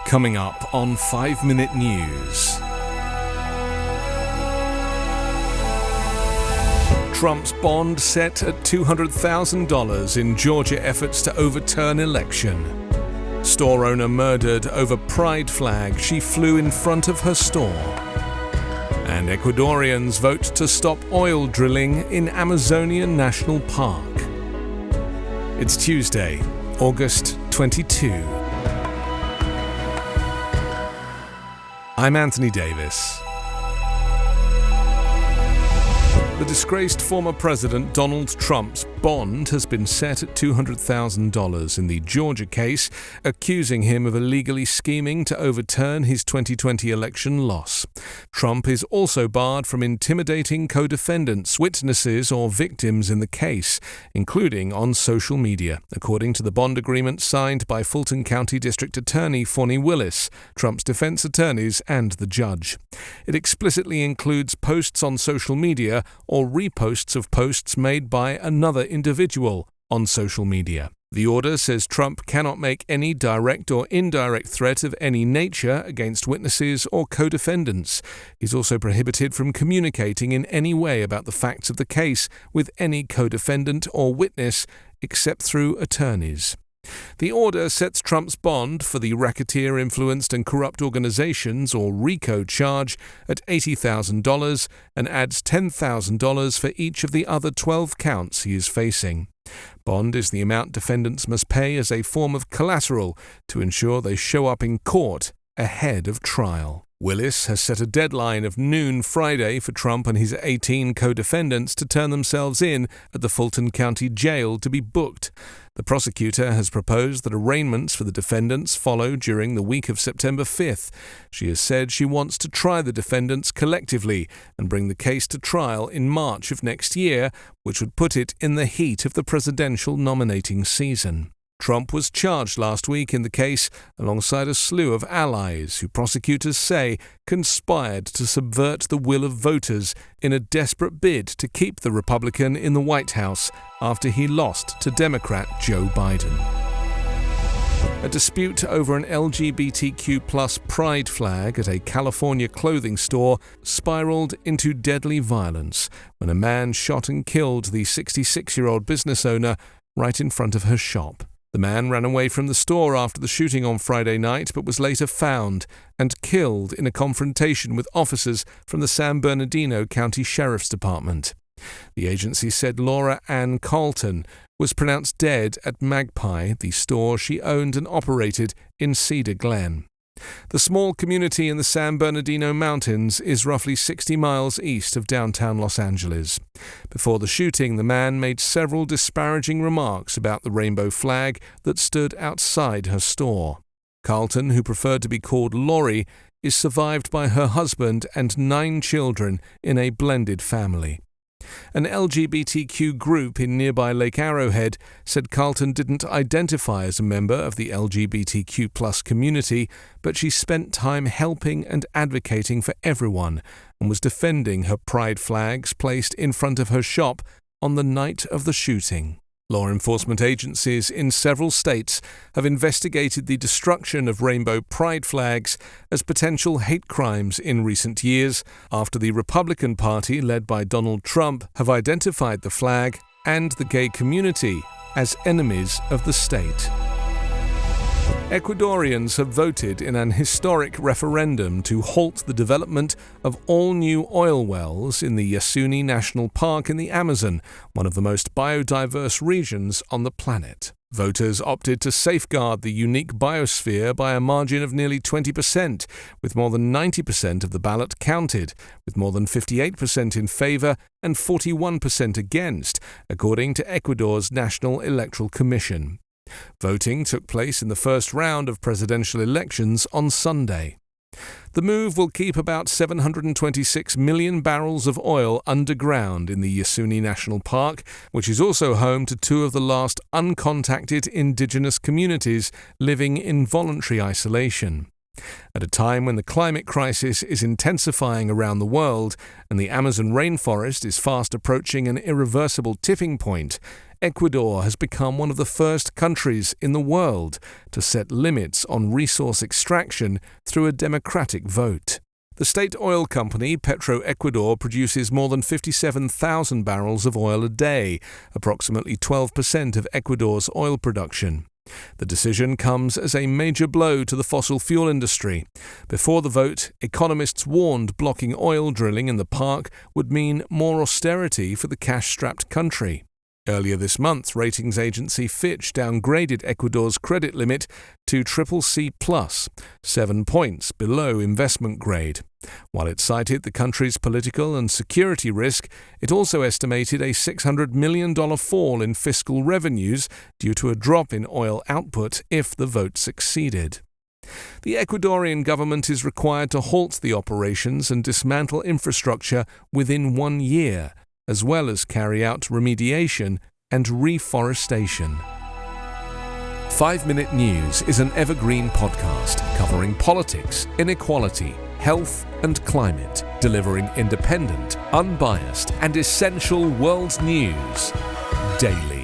Coming up on 5 Minute News. Trump's bond set at $200,000 in Georgia efforts to overturn election. Store owner murdered over pride flag she flew in front of her store. And Ecuadorians vote to stop oil drilling in Amazonian National Park. It's Tuesday, August 22. I'm Anthony Davis. The disgraced former President Donald Trump's bond has been set at $200,000 in the Georgia case, accusing him of illegally scheming to overturn his 2020 election loss. Trump is also barred from intimidating co-defendants, witnesses, or victims in the case, including on social media, according to the bond agreement signed by Fulton County District Attorney Fani Willis, Trump's defense attorneys, and the judge. It explicitly includes posts on social media or reposts of posts made by another individual on social media. The order says Trump cannot make any direct or indirect threat of any nature against witnesses or co-defendants. He's also prohibited from communicating in any way about the facts of the case with any co-defendant or witness except through attorneys. The order sets Trump's bond for the racketeer influenced and corrupt organizations, or RICO, charge at $80,000 and adds $10,000 for each of the other 12 counts he is facing. Bond is the amount defendants must pay as a form of collateral to ensure they show up in court ahead of trial. Willis has set a deadline of noon Friday for Trump and his 18 co-defendants to turn themselves in at the Fulton County Jail to be booked. The prosecutor has proposed that arraignments for the defendants follow during the week of September 5th. She has said she wants to try the defendants collectively and bring the case to trial in March of next year, which would put it in the heat of the presidential nominating season. Trump was charged last week in the case alongside a slew of allies who prosecutors say conspired to subvert the will of voters in a desperate bid to keep the Republican in the White House after he lost to Democrat Joe Biden. A dispute over an LGBTQ+ pride flag at a California clothing store spiraled into deadly violence when a man shot and killed the 66-year-old business owner right in front of her shop. The man ran away from the store after the shooting on Friday night, but was later found and killed in a confrontation with officers from the San Bernardino County Sheriff's Department. The agency said Laura Ann Carlton was pronounced dead at Magpie, the store she owned and operated in Cedar Glen. The small community in the San Bernardino Mountains is roughly 60 miles east of downtown Los Angeles. Before the shooting, the man made several disparaging remarks about the rainbow flag that stood outside her store. Carlton, who preferred to be called Lori, is survived by her husband and 9 children in a blended family. An LGBTQ group in nearby Lake Arrowhead said Carlton didn't identify as a member of the LGBTQ+ community, but she spent time helping and advocating for everyone and was defending her pride flags placed in front of her shop on the night of the shooting. Law enforcement agencies in several states have investigated the destruction of rainbow pride flags as potential hate crimes in recent years after the Republican Party, led by Donald Trump, have identified the flag and the gay community as enemies of the state. Ecuadorians have voted in an historic referendum to halt the development of all new oil wells in the Yasuni National Park in the Amazon, one of the most biodiverse regions on the planet. Voters opted to safeguard the unique biosphere by a margin of nearly 20%, with more than 90% of the ballot counted, with more than 58% in favor and 41% against, according to Ecuador's National Electoral Commission. Voting took place in the first round of presidential elections on Sunday. The move will keep about 726 million barrels of oil underground in the Yasuni National Park, which is also home to 2 of the last uncontacted indigenous communities living in voluntary isolation. At a time when the climate crisis is intensifying around the world and the Amazon rainforest is fast approaching an irreversible tipping point, Ecuador has become one of the first countries in the world to set limits on resource extraction through a democratic vote. The state oil company Ecuador produces more than 57,000 barrels of oil a day, approximately 12% of Ecuador's oil production. The decision comes as a major blow to the fossil fuel industry. Before the vote, economists warned blocking oil drilling in the park would mean more austerity for the cash-strapped country. Earlier this month, ratings agency Fitch downgraded Ecuador's credit limit to CCC+, 7 points below investment grade. While it cited the country's political and security risk, it also estimated a $600 million fall in fiscal revenues due to a drop in oil output if the vote succeeded. The Ecuadorian government is required to halt the operations and dismantle infrastructure within 1 year, as well as carry out remediation and reforestation. 5-Minute News is an Evergreen podcast covering politics, inequality, health and climate, delivering independent, unbiased and essential world news daily.